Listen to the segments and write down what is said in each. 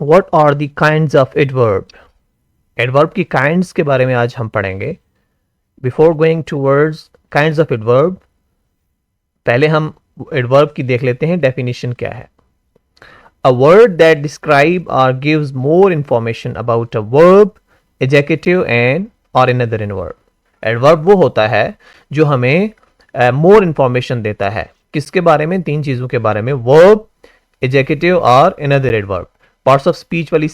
What are the kinds of adverb. Adverb की kinds के बारे में आज हम पढ़ेंगे। Before going towards kinds of adverb, पहले हम एडवर्ब की देख लेते हैं डेफिनेशन क्या है। A word that describe or gives more information about a verb, adjective and or another adverb। Adverb वो होता है जो हमें मोर इंफॉर्मेशन देता है। किसके बारे में? तीन चीज़ों के बारे में, वर्ब, एडजेक्टिव और another adverb. Parts of speech वाली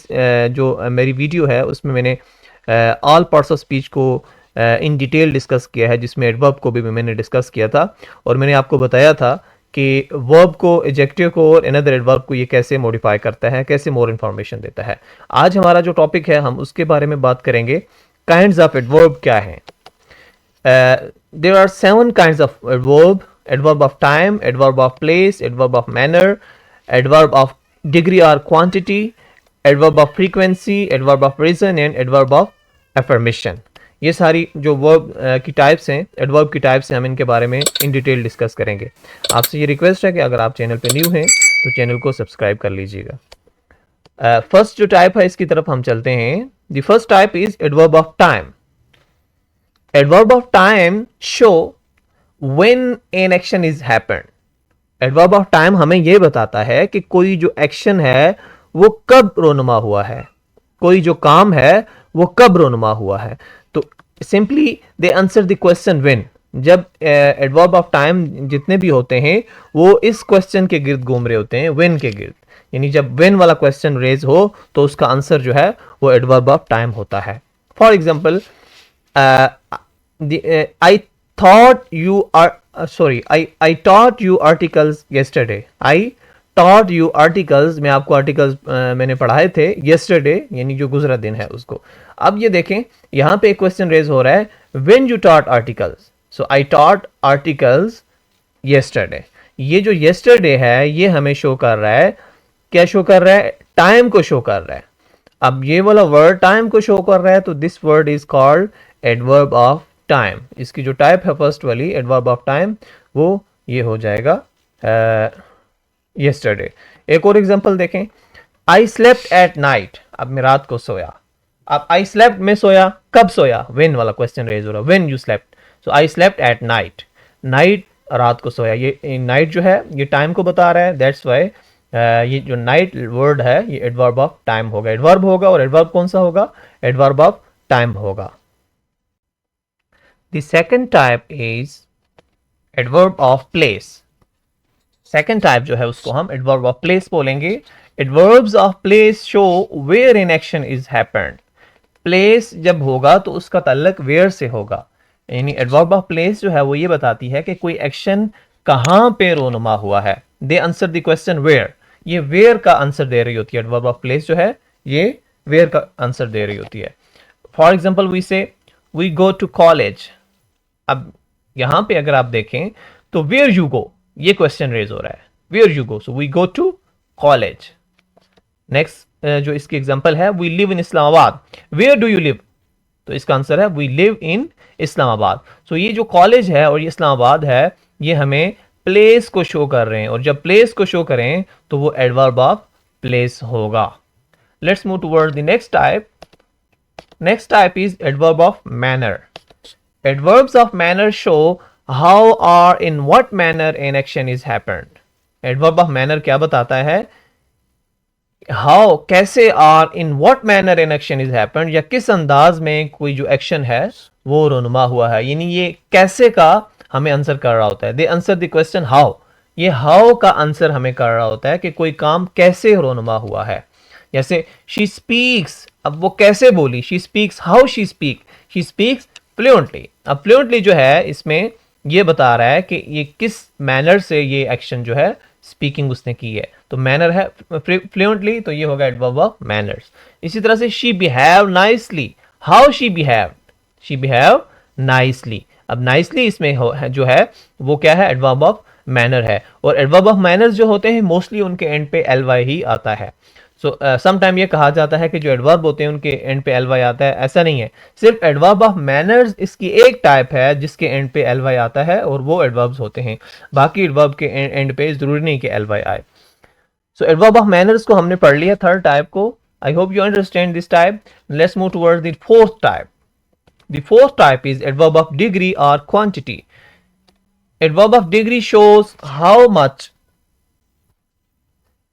जो मेरी वीडियो है उसमें मैंने ऑल पार्ट्स ऑफ स्पीच को इन डिटेल डिस्कस किया है, जिसमें एडवर्ब को भी मैंने डिस्कस किया था और मैंने आपको बताया था कि वर्ब को, एडजेक्टिव को और अनदर एडवर्ब को ये कैसे मॉडिफाई करता है, कैसे मोर इन्फॉर्मेशन देता है। आज हमारा जो टॉपिक है हम उसके बारे में बात करेंगे। काइंड्स ऑफ एडवर्ब क्या हैं? There are 7 kinds of adverb. Adverb of time, adverb of place, adverb of manner, adverb of degree और quantity, adverb of frequency, adverb of reason and adverb of affirmation. ये सारी जो verb की types हैं, adverb की types हैं, हम इनके बारे में इन डिटेल डिस्कस करेंगे। आपसे ये रिक्वेस्ट है कि अगर आप चैनल पे न्यू हैं तो चैनल को सब्सक्राइब कर लीजिएगा। फर्स्ट जो टाइप है इसकी तरफ हम चलते हैं। The first type is adverb of time. Adverb of time show when an action is happened. Adverb of time हमें यह बताता है कि कोई जो एक्शन है वो कब रोनुमा हुआ है, कोई जो काम है वो कब रोनुमा हुआ है। तो simply they answer the question when. जब एडवर्ब ऑफ टाइम जितने भी होते हैं वो इस क्वेश्चन के गिर्द घूम रहे होते हैं, व्हेन के गिर्द। यानी जब व्हेन वाला क्वेश्चन रेज हो तो उसका आंसर जो है वो एडवर्ब ऑफ टाइम होता है। For example, I thought you are I taught you articles yesterday। I taught you articles, मैं आपको आर्टिकल्स मैंने पढ़ाए थे yesterday, यानी जो गुजरा दिन है उसको। अब ये देखें यहाँ पे एक क्वेश्चन रेज हो रहा है, when you taught articles। so I taught articles yesterday। ये जो yesterday है ये हमें शो कर रहा है, क्या शो कर रहा है? टाइम को शो कर रहा है। अब ये वाला वर्ड टाइम को शो कर रहा है तो this word is called adverb of time. इसकी जो टाइप है फर्स्ट वाली एडवर्ब ऑफ टाइम वो ये हो जाएगा yesterday। एक और एग्जांपल देखें, आई स्लेप्ट एट नाइट। अब मैं रात को सोया। अब आई स्लेप्ट में सोया, कब सोया? व्हेन वाला क्वेश्चन रेज हो रहा है, when you slept. So I slept at night. Night रात को सोया, ये नाइट जो है ये टाइम को बता रहा है। दैट्स वाई ये जो नाइट वर्ड है ये एडवर्ब ऑफ टाइम होगा, एडवर्ब होगा। और एडवर्ब कौन सा होगा? एडवर्ब ऑफ टाइम होगा। The second type is adverb of place। second type जो है उसको हम adverb of place बोलेंगे। adverbs of place show where an action is happened। place जब होगा तो उसका ताल्लुक where से होगा। यानी adverb of place जो है वो ये बताती है कि कोई एक्शन कहाँ पे रोनुमा हुआ है। they answer the question where। ये where का आंसर दे रही होती है। adverb of place जो है ये where का आंसर दे रही होती है। for example we say we go to college। अब यहां पे अगर आप देखें तो वेयर यू गो, ये क्वेश्चन रेज हो रहा है, where you go. So we go to college. Next जो इसकी एग्जांपल है, we live in Islamabad. Where do you live? तो इसका आंसर है we live in Islamabad. So ये जो कॉलेज है और ये इस्लामाबाद है ये हमें प्लेस को शो कर रहे हैं, और जब प्लेस को शो करें तो वो एडवर्ब ऑफ प्लेस होगा। Let's move toward the next type. Next type is adverb of manner. Adverbs of manner show how or in what manner an action is happened। Adverb of manner क्या बताता है? How, कैसे, और in what manner an action is happened, या किस अंदाज में कोई जो एक्शन है वो रोनुमा हुआ है। यानी ये कैसे का हमें आंसर कर रहा होता है। They answer the question how। ये how का आंसर हमें कर रहा होता है कि कोई काम कैसे रोनुमा हुआ है। जैसे she speaks, अब वो कैसे बोली? She speaks, how she speaks fluently. अब फ्लुएंटली जो है इसमें ये बता रहा है कि ये किस मैनर से ये एक्शन जो है स्पीकिंग उसने की है। तो मैनर है फ्लुएंटली, तो ये होगा एडवर्ब ऑफ मैनर्स। इसी तरह से she behave nicely. How she behave nicely. अब नाइसली इसमें जो है वो क्या है? एडवर्ब ऑफ मैनर है। और एडवर्ब ऑफ मैनर्स जो होते हैं मोस्टली उनके एंड पे ly ही आता है। सो समटाइम ये कहा जाता है कि जो एडवर्ब होते हैं उनके एंड पे ly आता है। ऐसा नहीं है, सिर्फ एडवर्ब ऑफ मैनर्स इसकी एक टाइप है जिसके एंड पे ly आता है और वो एडवर्ब्स होते हैं। बाकी एडवर्ब के एंड पे जरूरी नहीं कि ly आए। सो एडवर्ब ऑफ मैनर्स को हमने पढ़ लिया, थर्ड टाइप को. I hope you understand this type. Let's move towards the fourth type. The fourth type is adverb of degree और quantity. Adverb of degree shows how much,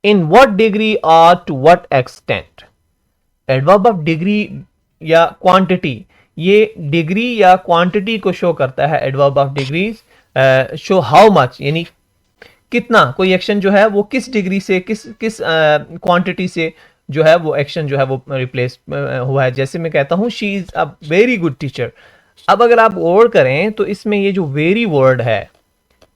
in what degree or to what extent. Adverb of degree या quantity, ये degree या quantity को show करता है. Adverb of degree show how much, यानी कितना कोई एक्शन जो है वो किस डिग्री से, किस किस क्वांटिटी से जो है वो एक्शन जो है वो रिप्लेस हुआ है. जैसे मैं कहता हूँ she is a very good teacher. अब अगर आप गौर करें तो इसमें ये जो वेरी वर्ड है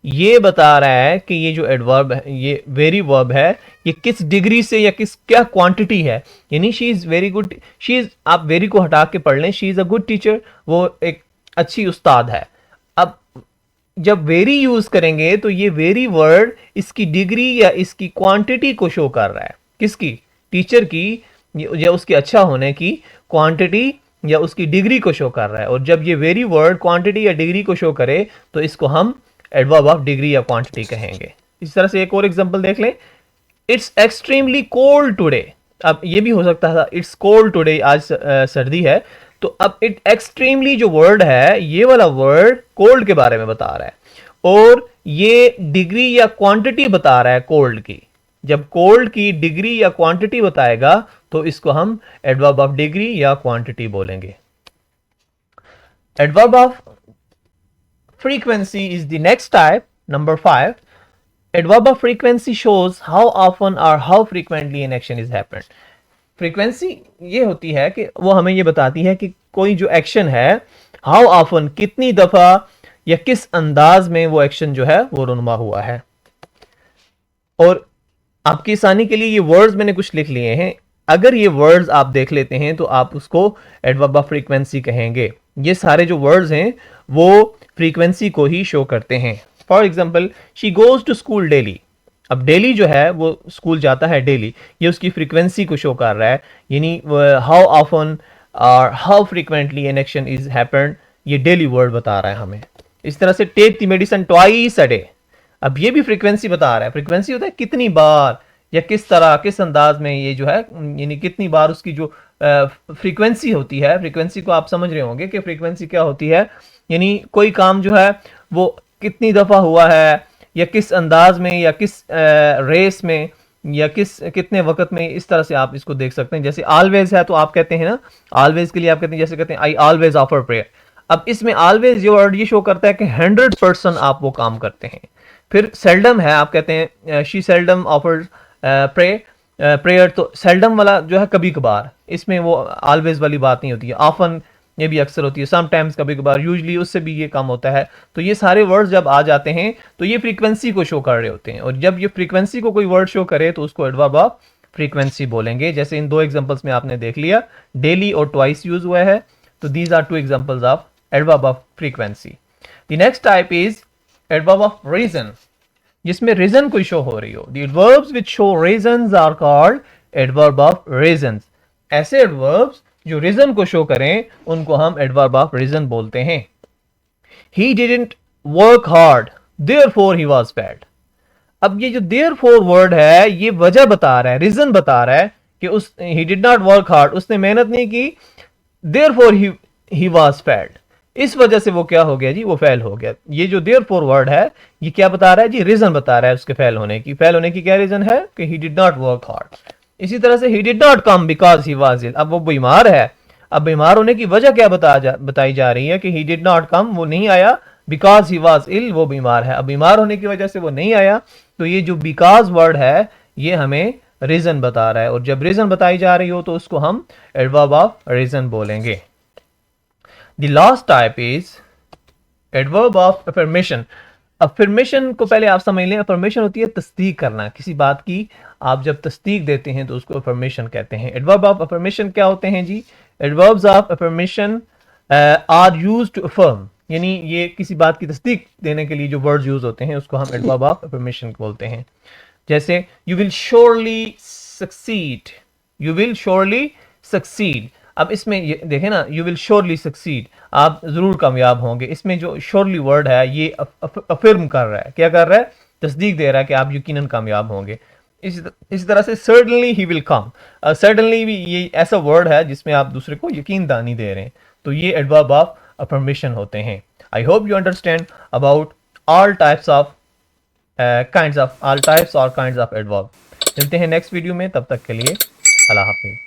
ये बता रहा है कि ये जो एडवर्ब है, ये वेरी वर्ब है, ये किस डिग्री से या किस क्या क्वांटिटी है. यानी she is very good, she is, आप वेरी को हटा के पढ़ लें, she is a good teacher, वो एक अच्छी उस्ताद है. अब जब वेरी यूज़ करेंगे तो ये वेरी वर्ड इसकी डिग्री या इसकी क्वांटिटी को शो कर रहा है. किसकी? टीचर की या उसके अच्छा होने की क्वांटिटी या उसकी डिग्री को शो कर रहा है. और जब ये वेरी वर्ड क्वांटिटी या डिग्री को शो करे तो इसको हम एडवर्ब ऑफ डिग्री या क्वांटिटी कहेंगे. इस तरह से एक और एग्जांपल देख लें. It's extremely cold today. अब ये भी हो सकता था इट्स कोल्ड टुडे, आज सर्दी है. तो अब इट एक्सट्रीमली जो वर्ड है, ये वाला वर्ड कोल्ड के बारे में बता रहा है और ये डिग्री या क्वांटिटी बता रहा है कोल्ड की. जब कोल्ड की डिग्री या क्वांटिटी बताएगा तो इसको हम एडवर्ब ऑफ डिग्री या क्वांटिटी बोलेंगे. Adverb of frequency is the next type, number 5. Adverb of frequency shows how often or how frequently an action is happened. frequency ये होती है कि वो हमें ये बताती है कि कोई जो एक्शन है how often, कितनी दफा या किस अंदाज में वो एक्शन जो है वो रुनुमा हुआ है. और आपकी आसानी के लिए ये वर्ड्स मैंने कुछ लिख लिए हैं. अगर ये वर्ड्स आप देख लेते हैं तो आप उसको एडवर्ब ऑफ फ्रीक्वेंसी कहेंगे. ये सारे जो वर्ड्स हैं वो फ्रीक्वेंसी को ही शो करते हैं. For example, she goes to school daily. अब डेली जो है वो स्कूल जाता है डेली, ये उसकी फ्रीक्वेंसी को शो कर रहा है. यानी हाउ ऑफन और how frequently an action is happened, ये डेली वर्ड बता रहा है हमें. इस तरह से take the medicine twice a day. अब ये भी फ्रीक्वेंसी बता रहा है. फ्रीक्वेंसी होता है कितनी बार या किस तरह, किस अंदाज में ये जो है, यानी कितनी बार उसकी जो फ्रीक्वेंसी होती है. फ्रीक्वेंसी को आप समझ रहे होंगे कि फ्रीक्वेंसी क्या होती है. यानी कोई काम जो है वो कितनी दफ़ा हुआ है या किस अंदाज में या किस रेस में या कितने वक्त में. इस तरह से आप इसको देख सकते हैं. जैसे ऑलवेज है तो आप कहते हैं ना, ऑलवेज के लिए आप कहते हैं, जैसे कहते हैं आई ऑलवेज ऑफर प्रेयर. अब इसमें ऑलवेज ये वर्ड ये शो करता है कि 100% आप वो काम करते हैं. फिर सेल्डम है, आप कहते हैं शी सेल्डम ऑफर प्रेयर, तो सेल्डम वाला जो है कभी कभार, इसमें वो ऑलवेज वाली बात नहीं होती है. ऑफन ये भी अक्सर होती है, समटाइम्स कभी कभार, यूजली उससे भी ये कम होता है. तो ये सारे वर्ड्स जब आ जाते हैं तो ये फ्रीक्वेंसी को शो कर रहे होते हैं. और जब ये फ्रीक्वेंसी को कोई वर्ड शो करे तो उसको एडवर्ब ऑफ फ्रीक्वेंसी बोलेंगे. जैसे इन दो एग्जांपल्स में आपने देख लिया, डेली और ट्वाइस यूज हुआ है. तो these are two examples of adverb of frequency. The next type is adverb of reason, जिसमें रीजन कोई शो हो रही हो. The adverbs which show reasons are called adverb of reasons. ऐसे एडवर्ब्स जो रीजन को शो करें उनको हम एडवर्ब ऑफ रीजन बोलते हैं. He didn't work hard therefore he was fat. अब ये जो देयरफॉर वर्ड है ये वजह बता रहा है, रीजन बता रहा है कि उस ही डिड नॉट वर्क हार्ड, उसने मेहनत नहीं की. देयरफॉर ही वाज फैट, इस वजह से वो क्या हो गया जी, वो फेल हो गया. ये जो देयरफॉर वर्ड है ये क्या बता रहा है जी, रीजन बता रहा है उसके फेल होने की. फेल होने की क्या रीजन है कि he did not work hard. इसी तरह से he did not come because he was ill. अब वो बीमार है, अब बीमार होने की वजह क्या बताई जा रही है कि ही डिड नॉट कम, वो नहीं आया, बिकॉज ही वाज इल, वो बीमार है. अब बीमार होने की वजह से वो नहीं आया. तो ये जो बिकॉज वर्ड है ये हमें रीजन बता रहा है. और जब रीजन बताई जा रही हो तो उसको हम एडवर्ब ऑफ रीजन बोलेंगे. The last type is adverb of affirmation. Affirmation को पहले आप समझ लें. अफर्मेशन होती है तस्दीक करना किसी बात की. आप जब तस्दीक देते हैं तो उसको अफर्मेशन कहते हैं. एडवर्ब ऑफ अफर्मेशन क्या होते हैं जी? Adverbs of affirmation are used to affirm, यानी ये किसी बात की तस्दीक देने के लिए जो वर्ड्स यूज होते हैं उसको हम एडवर्ब ऑफ अफर्मेशन बोलते हैं. जैसे you will surely succeed, you will surely succeed. अब इसमें ये देखें ना, यू विल श्योरली सक्सीड, आप जरूर कामयाब होंगे. इसमें जो श्योरली वर्ड है ये अफर्म कर रहा है. क्या कर रहा है? तस्दीक दे रहा है कि आप यकीनन कामयाब होंगे. इस तरह से certainly he will come. Certainly भी ये ऐसा वर्ड है जिसमें आप दूसरे को यकीन दानी दे रहे हैं, तो ये एडवर्ब ऑफ अफर्मेशन होते हैं। आई hope you understand about all types of kinds of all types और काइंड्स ऑफ एडवर्ब। मिलते हैं नेक्स्ट वीडियो में, तब तक के लिए अल्लाह हाफिज़।